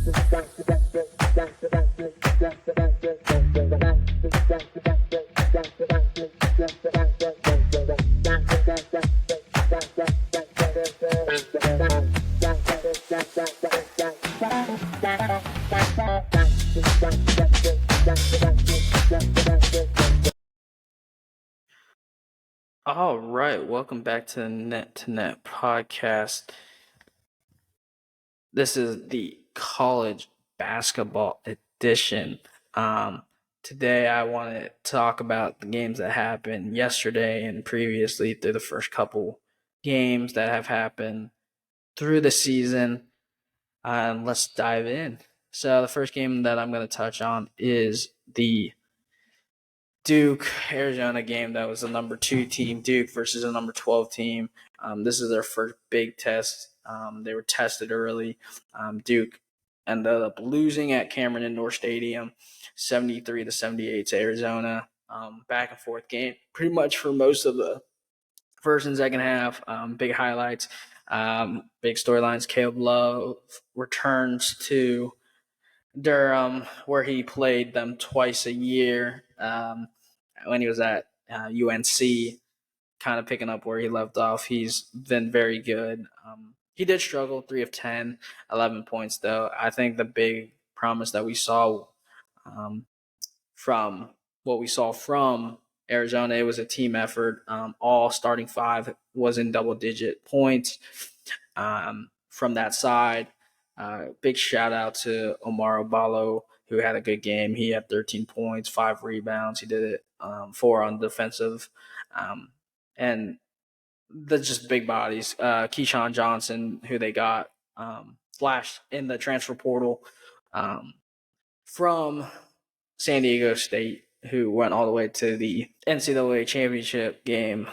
All right, welcome back to the Net to Net podcast. This is the college basketball edition. Today, I want to talk about the games that happened yesterday and previously through the first couple games that have happened through the season. Let's dive in. So, the first game that I'm going to touch on is the Duke Arizona game. That was the number 2 team, Duke versus the number 12 team. This is their first big test. They were tested early. Duke ended up losing at Cameron Indoor Stadium, 73-78 to Arizona. Back and forth game, pretty much for most of the first and second half. Big highlights, big storylines. Caleb Love returns to Durham, where he played them twice a year when he was at UNC, kind of picking up where he left off. He's been very good. He did struggle, 3 of 10, 11 points, though. I think the big promise that we saw from what we saw from Arizona, it was a team effort. All starting 5 was in double-digit points from that side. Big shout out to Omar Obalo, who had a good game. He had 13 points, 5 rebounds. He did it 4 on defensive. And the just big bodies. Keyshawn Johnson, who they got flashed in the transfer portal from San Diego State, who went all the way to the NCAA championship game.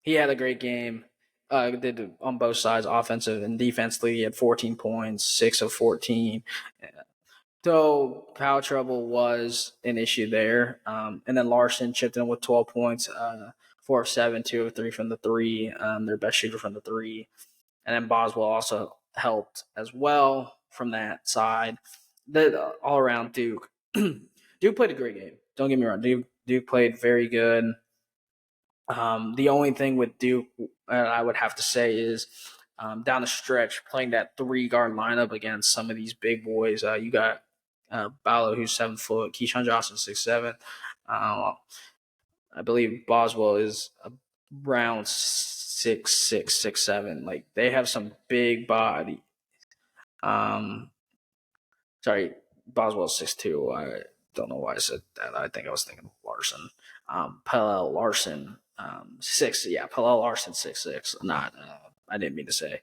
He had a great game. Did on both sides, offensive and defensively. He had 14 points, 6 of 14. Though foul trouble was an issue there. And then Larson chipped in with 12 points, 4 of 7, 2 of 3 from the 3, their best shooter from the 3. And then Boswell also helped as well from that side. All around Duke. Duke played a great game. Don't get me wrong. Duke played very good. The only thing with Duke I would have to say is down the stretch, playing that 3-guard lineup against some of these big boys. You got Ballo, who's 7 foot, Keyshawn Johnson, 6'7". I believe Boswell is around 6'6", 6'7". Like, they have some big body. Sorry, Boswell's 6'2". I don't know why I said that. I think I was thinking Larson. Pellel Larson, 6. Yeah, Pellel Larson, 6'6". Not, I didn't mean to say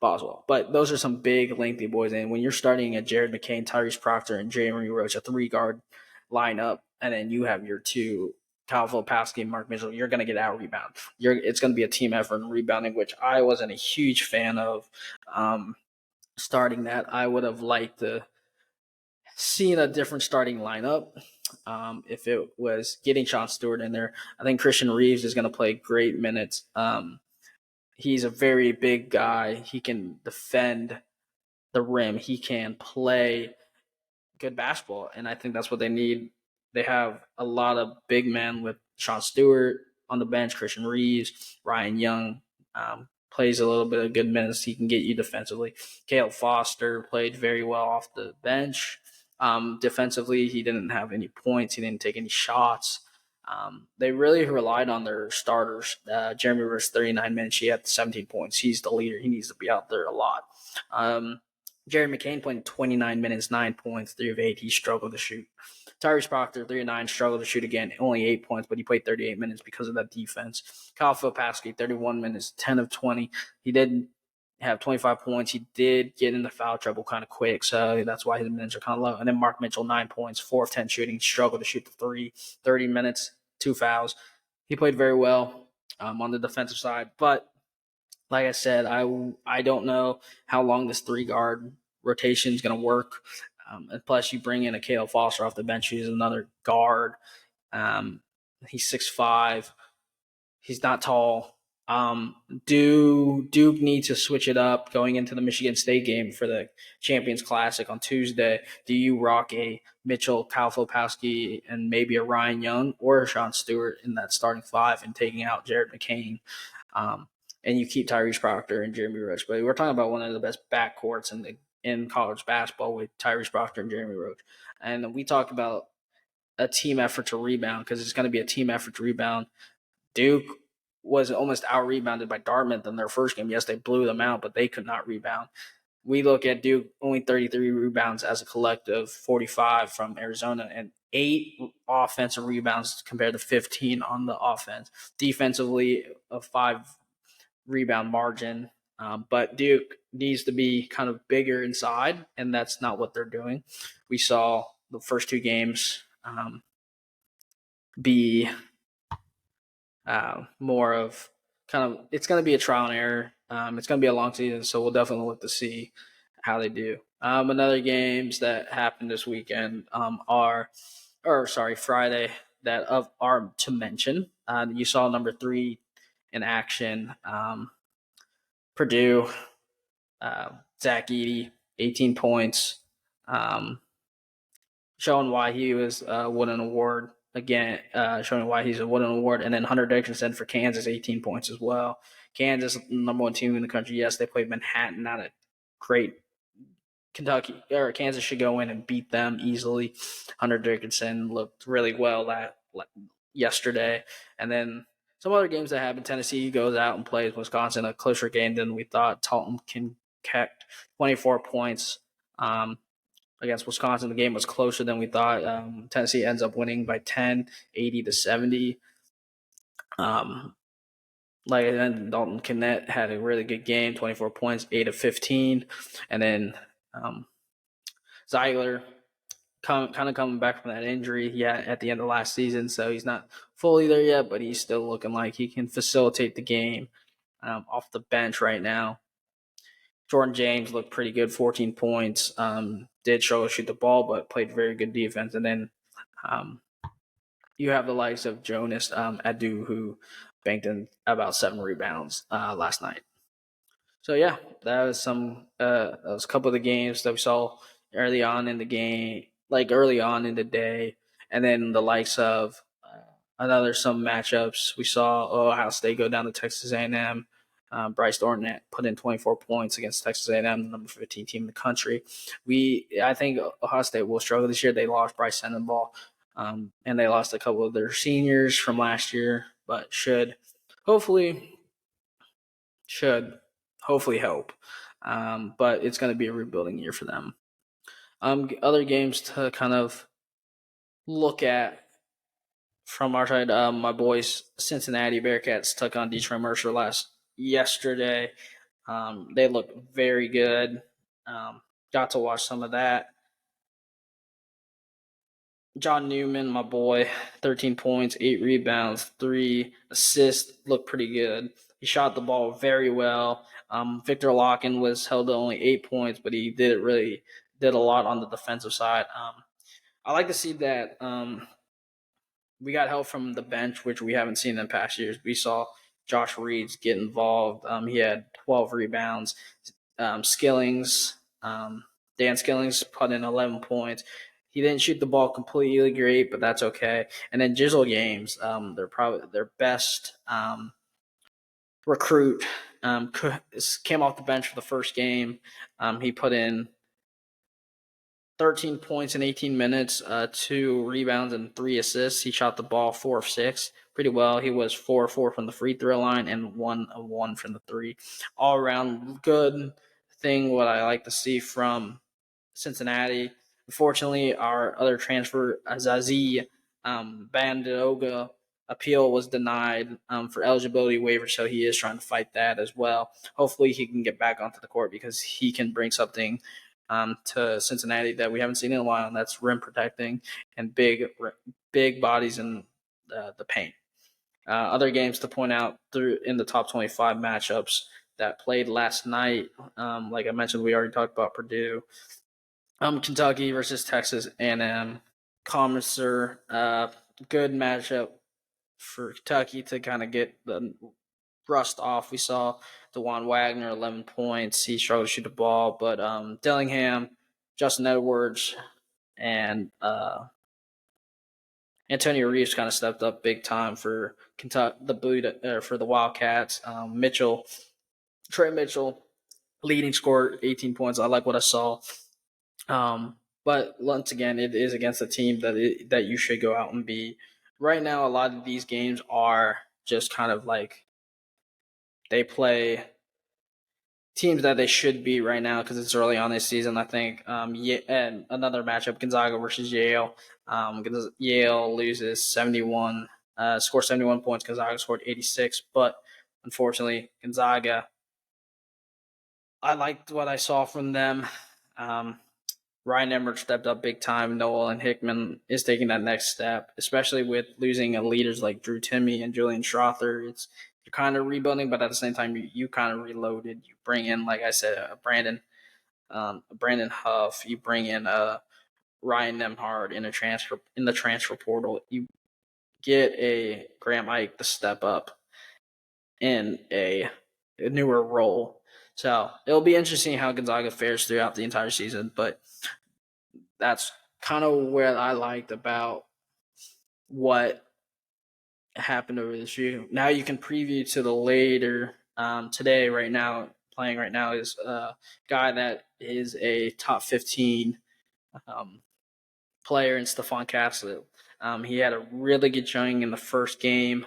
Boswell. But those are some big, lengthy boys. And when you're starting a Jared McCain, Tyrese Proctor, and Jeremy Roach, a 3-guard lineup, and then you have your 2, Kyle Filipowski and Mark Mitchell, you're going to get out-rebound. It's going to be a team effort in rebounding, which I wasn't a huge fan of starting that. I would have liked to seen a different starting lineup. If it was getting Sean Stewart in there, I think Christian Reeves is going to play great minutes. He's a very big guy. He can defend the rim. He can play good basketball, and I think that's what they need. They have a lot of big men with Sean Stewart on the bench, Christian Reeves, Ryan Young plays a little bit of good minutes. He can get you defensively. Caleb Foster played very well off the bench. Defensively, he didn't have any points. He didn't take any shots. They really relied on their starters. Jeremy Rivers, 39 minutes. He had 17 points. He's the leader. He needs to be out there a lot. Jerry McCain playing 29 minutes, 9 points, 3 of 8. He struggled to shoot. Tyrese Proctor, 3 of 9, struggled to shoot again. Only 8 points, but he played 38 minutes because of that defense. Kyle Filipowski, 31 minutes, 10 of 20. He did have 25 points. He did get into foul trouble kind of quick, so that's why his minutes are kind of low. And then Mark Mitchell, 9 points, 4 of 10 shooting, struggled to shoot the 3, 30 minutes, 2 fouls. He played very well on the defensive side, but like I said, I don't know how long this 3-guard rotation is going to work. And plus, you bring in a Caleb Foster off the bench, who's another guard. He's 6'5". He's not tall. Do Duke need to switch it up going into the Michigan State game for the Champions Classic on Tuesday? Do you rock a Mitchell Kalfopowski and maybe a Ryan Young or a Sean Stewart in that starting five and taking out Jared McCain? Um, and you keep Tyrese Proctor and Jeremy Roach. But we're talking about one of the best backcourts in college basketball with Tyrese Proctor and Jeremy Roach. And we talked about a team effort to rebound because it's going to be a team effort to rebound. Duke was almost out rebounded by Dartmouth in their first game. Yes, they blew them out, but they could not rebound. We look at Duke only 33 rebounds as a collective, 45 from Arizona, and 8 offensive rebounds compared to 15 on the offense. Defensively, a 5 rebound margin. But Duke needs to be kind of bigger inside, and that's not what they're doing. We saw the first 2 games be more of kind of it's going to be a trial and error. It's going to be a long season, so we'll definitely look to see how they do. Another games that happened this weekend Friday that are to mention. You saw number 3 in action. Purdue, Zach Edey, 18 points, showing why he was won an award again, showing why he's won an award. And then Hunter Dickinson for Kansas, 18 points as well. Kansas, number 1 team in the country. Yes, they played Manhattan, not a great Kentucky or Kansas should go in and beat them easily. Hunter Dickinson looked really well that yesterday, and then some other games that happened. Tennessee goes out and plays Wisconsin, a closer game than we thought. Talton can catch 24 points against Wisconsin. The game was closer than we thought. Tennessee ends up winning by 10, 80-70. Like then Dalton Kennett had a really good game, 24 points, 8 of 15, and then Zeigler kind of coming back from that injury, at the end of last season, so he's not fully there yet, but he's still looking like he can facilitate the game off the bench right now. Jordan James looked pretty good, 14 points. Did show shoot the ball, but played very good defense. And then you have the likes of Jonas Adu, who banked in about 7 rebounds last night. So yeah, that was a couple of the games that we saw early on in the game, like early on in the day, and then the likes of some matchups we saw Ohio State go down to Texas A&M. Bryce Thornton put in 24 points against Texas A&M, the number 15 team in the country. I think Ohio State will struggle this year. They lost Bryce Sendenball, and they lost a couple of their seniors from last year, but should hopefully help. But it's going to be a rebuilding year for them. Other games to kind of look at from our side, my boys Cincinnati Bearcats took on Detroit Mercer yesterday. They look very good. Got to watch some of that. John Newman, my boy, 13 points, 8 rebounds, 3 assists, looked pretty good. He shot the ball very well. Victor Locken was held to only 8 points, but he did a lot on the defensive side. I like to see that we got help from the bench, which we haven't seen in past years. We saw Josh Reeds get involved. He had 12 rebounds. Skillings, Dan Skillings put in 11 points. He didn't shoot the ball completely great, but that's okay. And then Jizzle Games, they're probably their best recruit. Came off the bench for the first game. He put in 13 points in 18 minutes, 2 rebounds and 3 assists. He shot the ball 4 of 6 pretty well. He was 4 of 4 from the free throw line and 1 of 1 from the 3. All around good thing. What I like to see from Cincinnati. Unfortunately, our other transfer, Azazi Bandoga, appeal was denied for eligibility waiver, so he is trying to fight that as well. Hopefully, he can get back onto the court because he can bring something to Cincinnati that we haven't seen in a while, and that's rim protecting and big bodies in the paint. Other games to point out in the top 25 matchups that played last night. Like I mentioned, we already talked about Purdue. Kentucky versus Texas A&M. Good matchup for Kentucky to kind of get the rust off. We saw DeJuan Wagner, 11 points. He struggled to shoot the ball, but Dillingham, Justin Edwards, and Antonio Reeves kind of stepped up big time for Kentucky, for the Wildcats. Trey Mitchell, leading scorer, 18 points. I like what I saw. But once again, it is against a team that you should go out and beat. Right now, a lot of these games are just kind of like they play teams that they should beat right now because it's early on this season. I think. And another matchup: Gonzaga versus Yale. Yale loses 71, scores 71 points. Gonzaga scored 86, but unfortunately, Gonzaga. I liked what I saw from them. Ryan Emmert stepped up big time. Nolan Hickman is taking that next step, especially with losing leaders like Drew Timme and Julian Strother. You're kind of rebuilding, but at the same time, you kind of reloaded. You bring in, like I said, Brandon Huff. You bring in Ryan Nemhard in the transfer portal. You get a Graham Ike to step up in a newer role. So it'll be interesting how Gonzaga fares throughout the entire season, but that's kind of what I liked about what happened over this year. Now you can preview to the later today. Playing right now is a guy that is a top 15 player in Stephon Castle. He had a really good showing in the first game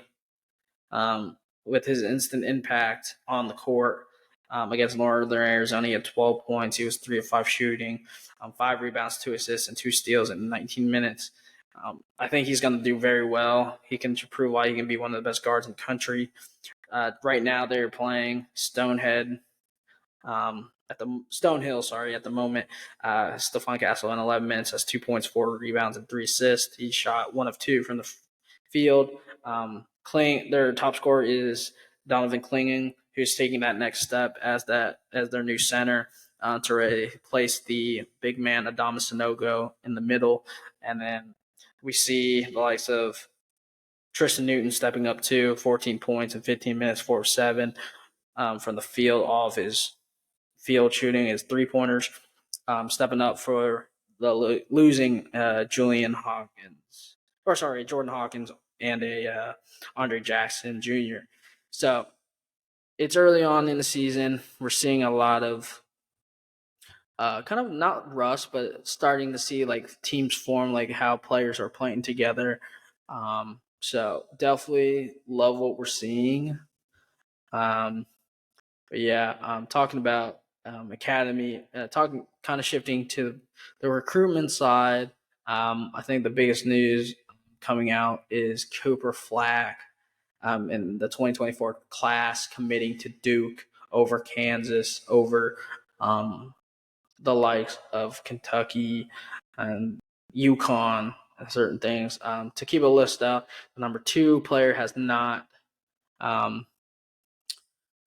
with his instant impact on the court. Against Northern Arizona, he had 12 points. He was 3 of 5 shooting, 5 rebounds, 2 assists, and 2 steals in 19 minutes. I think he's going to do very well. He can prove why he can be one of the best guards in the country. Right now, they're playing Stonehill. At the moment, Stephon Castle in 11 minutes has 2 points, 4 rebounds, and 3 assists. He shot 1 of 2 from the field. Their top scorer is Donovan Clingan, who's taking that next step as their new center to replace the big man Adama Sanogo in the middle. And then we see the likes of Tristan Newton stepping up to 14 points in 15 minutes, 4 of 7 from the field. All of his field shooting, his 3-pointers, stepping up for the losing Jordan Hawkins and Andre Jackson Jr. So it's early on in the season. We're seeing a lot of kind of not rust, but starting to see like teams form, like how players are playing together. So definitely love what we're seeing. But yeah, talking about academy, shifting to the recruitment side. I think the biggest news coming out is Cooper Flack in the 2024 class committing to Duke over Kansas, over the likes of Kentucky and UConn and certain things. To keep a list out, the number 2 player has not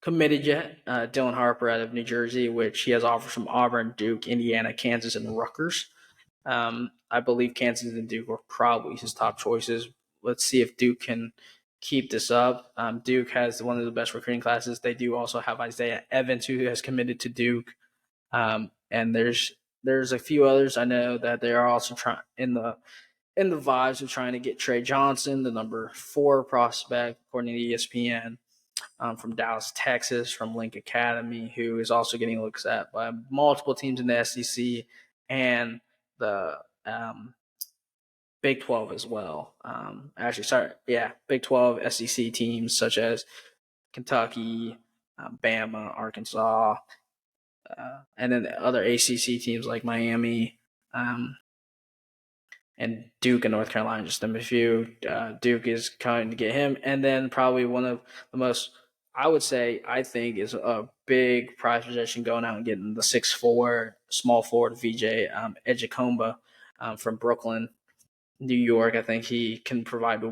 committed yet. Dylan Harper out of New Jersey, which he has offers from Auburn, Duke, Indiana, Kansas, and Rutgers. I believe Kansas and Duke were probably his top choices. Let's see if Duke can keep this up. Duke has one of the best recruiting classes. They do also have Isaiah Evans, who has committed to Duke. And there's a few others I know that they are also trying in the vibes of trying to get Trey Johnson, the number 4 prospect, according to ESPN, from Dallas, Texas, from Link Academy, who is also getting looks at by multiple teams in the SEC and the Big 12 as well. Big 12 SEC teams such as Kentucky, Bama, Arkansas, and then the other ACC teams like Miami and Duke and North Carolina, just name a few. Duke is trying to get him. And then probably one of the most, I think, is a big prize possession going out and getting the 6'4", small forward VJ Edgecombe from Brooklyn, New York. I think he can provide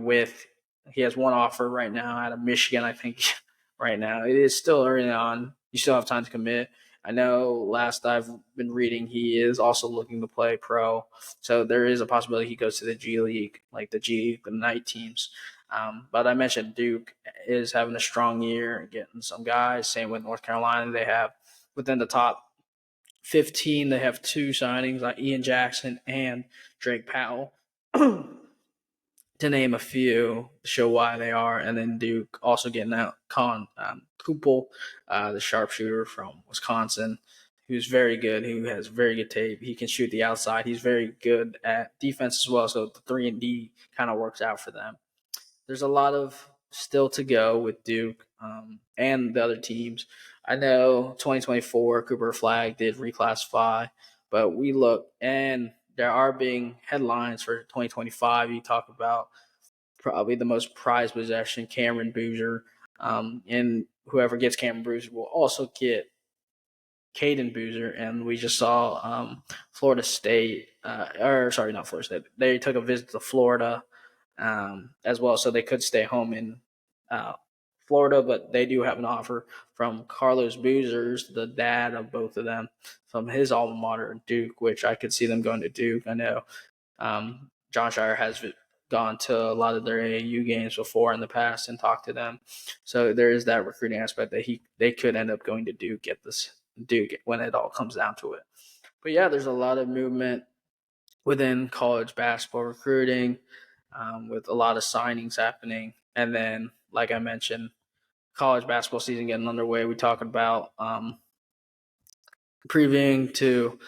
he has one offer right now out of Michigan, I think, right now. It is still early on. You still have time to commit. I know last I've been reading, he is also looking to play pro. So there is a possibility he goes to the G League, like the G League, the night teams. But I mentioned Duke is having a strong year and getting some guys. Same with North Carolina. They have within the top 15, they have two signings like Ian Jackson and Drake Powell, to name a few, show why they are. And then Duke also getting out Kupel, the sharpshooter from Wisconsin, who's very good, who has very good tape. He can shoot the outside. He's very good at defense as well. So the 3-and-D kind of works out for them. There's a lot of still to go with Duke and the other teams. I know 2024 Cooper Flag did reclassify, but we look and there are being headlines for 2025. You talk about probably the most prized possession, Cameron Boozer, and whoever gets Cameron Boozer will also get Caden Boozer, and we just saw Florida State, or sorry, not Florida State. They took a visit to Florida as well, so they could stay home in Florida, but they do have an offer from Carlos Boozers, the dad of both of them, from his alma mater, Duke, which I could see them going to Duke. I know John Shire has gone to a lot of their AAU games before in the past and talked to them, so there is that recruiting aspect that they could end up going to Duke, get this Duke when it all comes down to it. But yeah, there's a lot of movement within college basketball recruiting, with a lot of signings happening. And then, like I mentioned, college basketball season getting underway. We talked about previewing to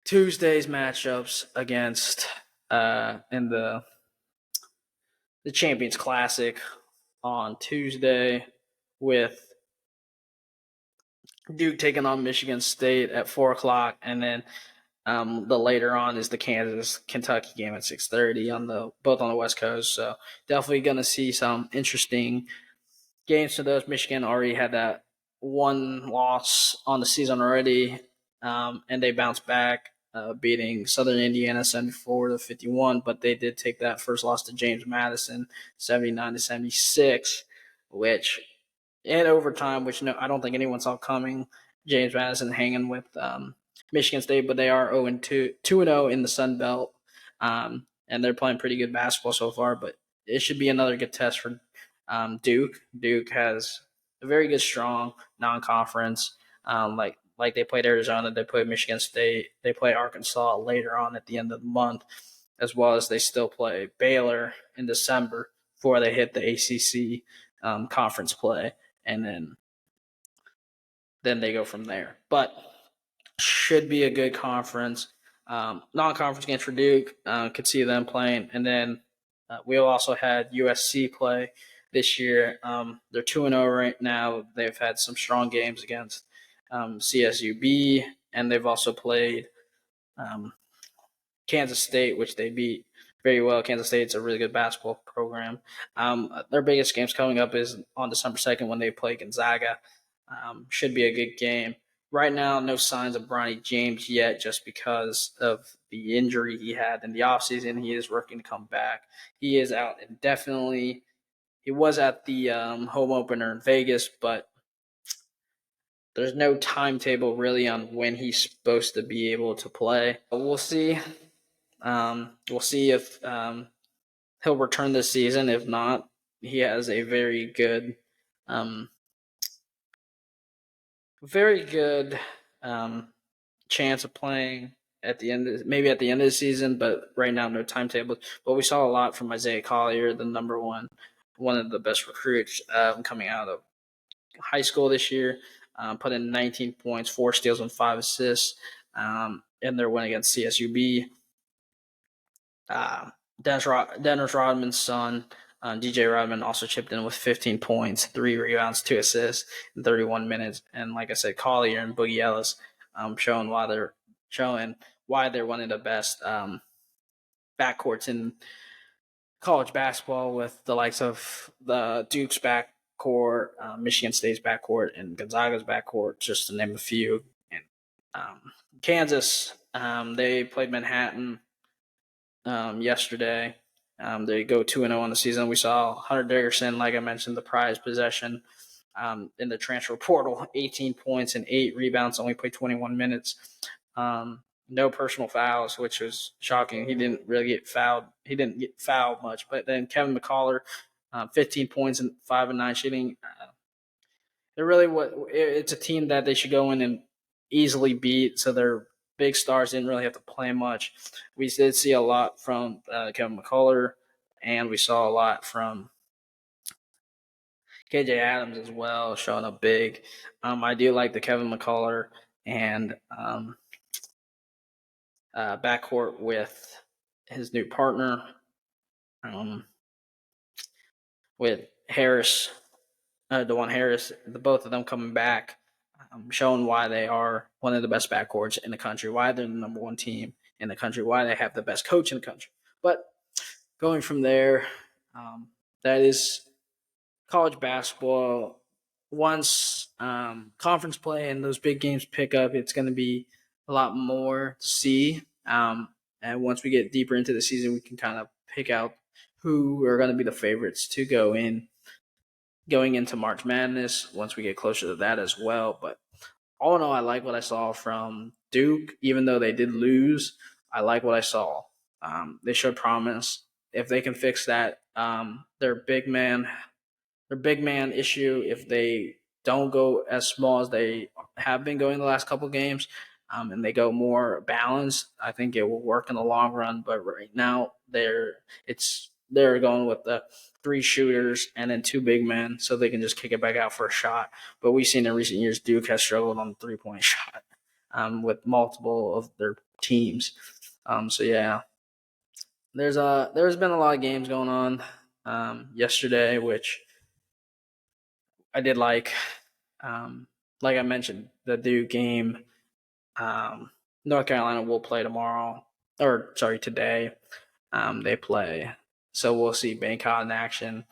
Tuesday's matchups against in the Champions Classic on Tuesday, with Duke taking on Michigan State at 4:00, and then the later on is the Kansas Kentucky game at 6:30 both on the West Coast. So definitely going to see some interesting games to those. Michigan already had that one loss on the season already, and they bounced back, beating Southern Indiana 74-51. But they did take that first loss to James Madison 79-76, which in overtime, which I don't think anyone saw coming. James Madison hanging with Michigan State, but they are 2-0 in the Sun Belt, and they're playing pretty good basketball so far. But it should be another good test for Duke. Duke has a very good, strong non-conference. Like they played Arizona, they played Michigan State, they play Arkansas later on at the end of the month, as well as they still play Baylor in December before they hit the ACC conference play, and then they go from there. But should be a good conference. Non-conference games for Duke, could see them playing. And then we also had USC play this year. They're 2-0 right now. They've had some strong games against CSUB, and they've also played Kansas State, which they beat very well. Kansas State's a really good basketball program. Their biggest games coming up is on December 2nd when they play Gonzaga. Should be a good game. Right now, no signs of Bronny James yet, just because of the injury he had in the offseason. He is working to come back. He is out indefinitely. He was at the home opener in Vegas, but there's no timetable really on when he's supposed to be able to play. We'll see. We'll see if he'll return this season. If not, he has a very good chance of playing at the end of the season, but right now no timetable. But we saw a lot from Isaiah Collier, the number one of the best recruits coming out of high school this year. Put in 19 points, 4 steals, and 5 assists in their win against CSUB. Dennis Rodman's son, DJ Rodman, also chipped in with 15 points, 3 rebounds, 2 assists in 31 minutes. And like I said, Collier and Boogie Ellis showing why they're one of the best backcourts in college basketball, with the likes of the Duke's backcourt, Michigan State's backcourt, and Gonzaga's backcourt, just to name a few. And Kansas, they played Manhattan yesterday. They go 2-0 on the season. We saw Hunter Dickerson, like I mentioned, the prize possession in the transfer portal, 18 points and 8 rebounds, only played 21 minutes. no personal fouls, which was shocking. He didn't really get fouled. He didn't get fouled much. But then Kevin McCullar, 15 points and 5 and 9 shooting. They're really it's a team that they should go in and easily beat. So their big stars didn't really have to play much. We did see a lot from Kevin McCullar, and we saw a lot from KJ Adams as well, showing up big. I do like the Kevin McCullar and backcourt with his new partner, um, with Harris, DeJuan Harris. The both of them coming back, showing why they are one of the best backcourts in the country, why they're the number one team in the country, why they have the best coach in the country. But going from there, that is college basketball. Once conference play and those big games pick up, it's going to be a lot more to see. And once we get deeper into the season, we can kind of pick out who are going to be the favorites to going into March Madness once we get closer to that as well. But all in all, I like what I saw from Duke, even though they did lose. I like what I saw. They showed promise. If they can fix that, their big man issue, if they don't go as small as they have been going the last couple games, and they go more balanced, I think it will work in the long run. But right now, they're going with the 3 shooters and then 2 big men, so they can just kick it back out for a shot. But we've seen in recent years Duke has struggled on the 3-point shot with multiple of their teams. So yeah, there's been a lot of games going on yesterday, which I did like. Like I mentioned, the Duke game. North Carolina will play today. They play, so we'll see Bangkok in action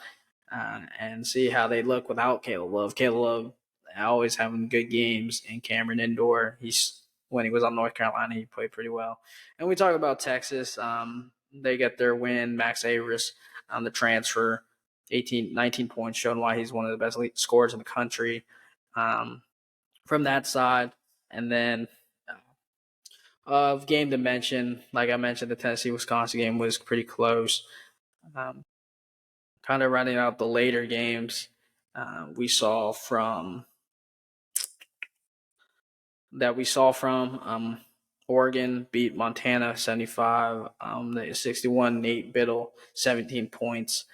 and see how they look without Caleb Love. Caleb Love always having good games in Cameron Indoor. When he was on North Carolina, he played pretty well. And we talk about Texas. They get their win. Max Averis on the transfer, 19 points, showing why he's one of the best scorers in the country. From that side, and then of game to mention, like I mentioned, the Tennessee-Wisconsin game was pretty close. Kind of running out the later games, we saw from Oregon beat Montana 75, 61. Nate Biddle 17 points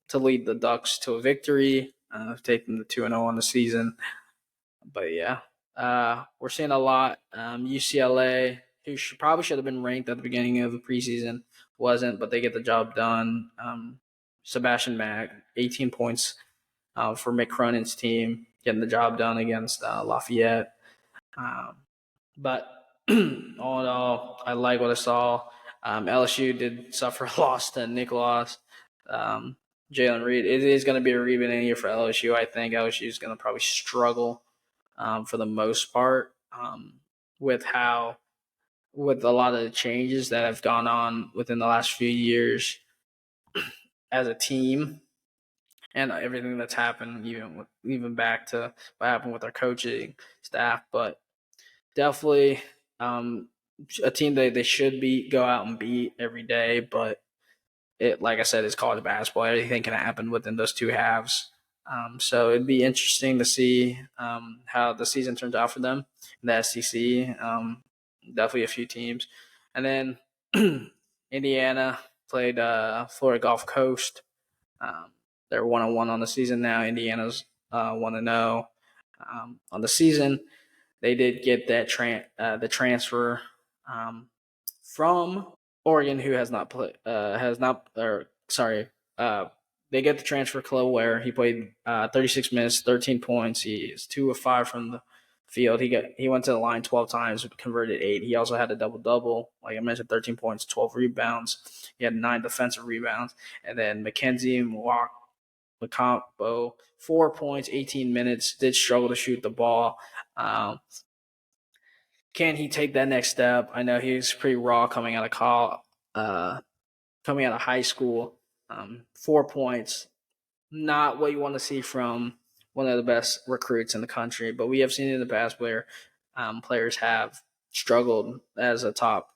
to lead the Ducks to a victory, taking the 2-0 on the season. But yeah, we're seeing a lot. UCLA, who probably should have been ranked at the beginning of the preseason, wasn't, but they get the job done. Sebastian Mack, 18 points for Mick Cronin's team, getting the job done against Lafayette. But all in all, I like what I saw. LSU did suffer a loss to Nicholas. Jalen Reed. It is going to be a rebuilding year for LSU. I think LSU is going to probably struggle for the most part with a lot of the changes that have gone on within the last few years as a team and everything that's happened, even back to what happened with our coaching staff. But definitely a team that they should go out and beat every day. But like I said, it's college basketball. Anything can happen within those two halves. So it'd be interesting to see how the season turns out for them in the SEC. Definitely a few teams. And then Indiana played Florida Gulf Coast. They're 1-1 on the season now. Indiana's 1-0 on the season. They did get that the transfer from Oregon, who has not played, they get the transfer Chloe Ware. He played 36 minutes, 13 points. He is 2 of 5 from the field. He went to the line 12 times, converted 8. He also had a double-double. Like I mentioned, 13 points, 12 rebounds. He had 9 defensive rebounds. And then Mackenzie Macombo, 4 points, 18 minutes, did struggle to shoot the ball. Can he take that next step? I know he's pretty raw coming out of high school. 4 points, not what you want to see from one of the best recruits in the country. But we have seen in the past where players have struggled as a top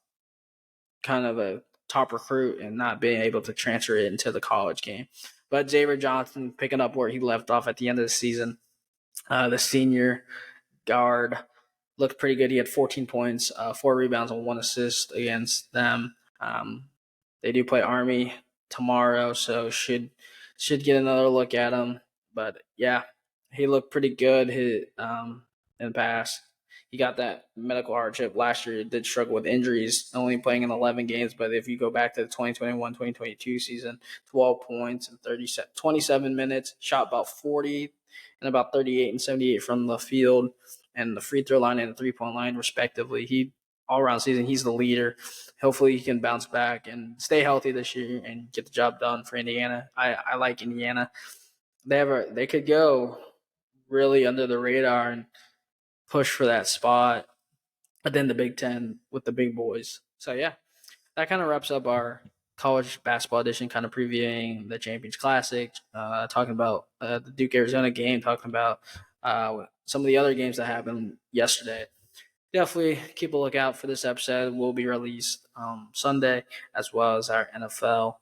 recruit and not being able to transfer it into the college game. But Xavier Johnson picking up where he left off at the end of the season. The senior guard looked pretty good. He had 14 points, 4 rebounds, and 1 assist against them. They do play Army tomorrow, so should get another look at him. But yeah, he looked pretty good. In the past, he got that medical hardship last year. He did struggle with injuries, only playing in 11 games. But if you go back to the 2021-2022 season, 12 points in 27 minutes, shot about 40 and about 38 and 78 from the field and the free throw line and the 3-point line, respectively. All around season, he's the leader. Hopefully, he can bounce back and stay healthy this year and get the job done for Indiana. I like Indiana. They could go really under the radar and push for that spot within the Big Ten with the big boys. So yeah, that kind of wraps up our college basketball edition, kind of previewing the Champions Classic, talking about the Duke Arizona game, talking about some of the other games that happened yesterday. Definitely keep a lookout for this episode. Will be released Sunday, as well as our NFL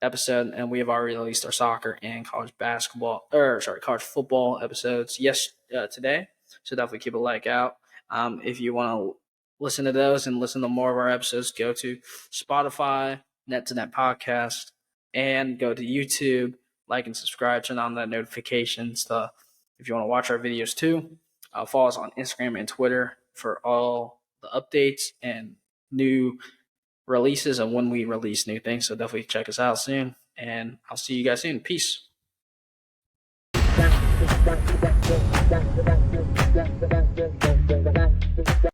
episode, and we have already released our soccer and college football episodes today. So definitely keep a lookout. If you want to listen to those and listen to more of our episodes, go to Spotify, Net to Net Podcast, and go to YouTube. Like and subscribe. Turn on the notifications if you want to watch our videos too. Follow us on Instagram and Twitter for all the updates and new releases and when we release new things. So definitely check us out soon, and I'll see you guys soon. Peace.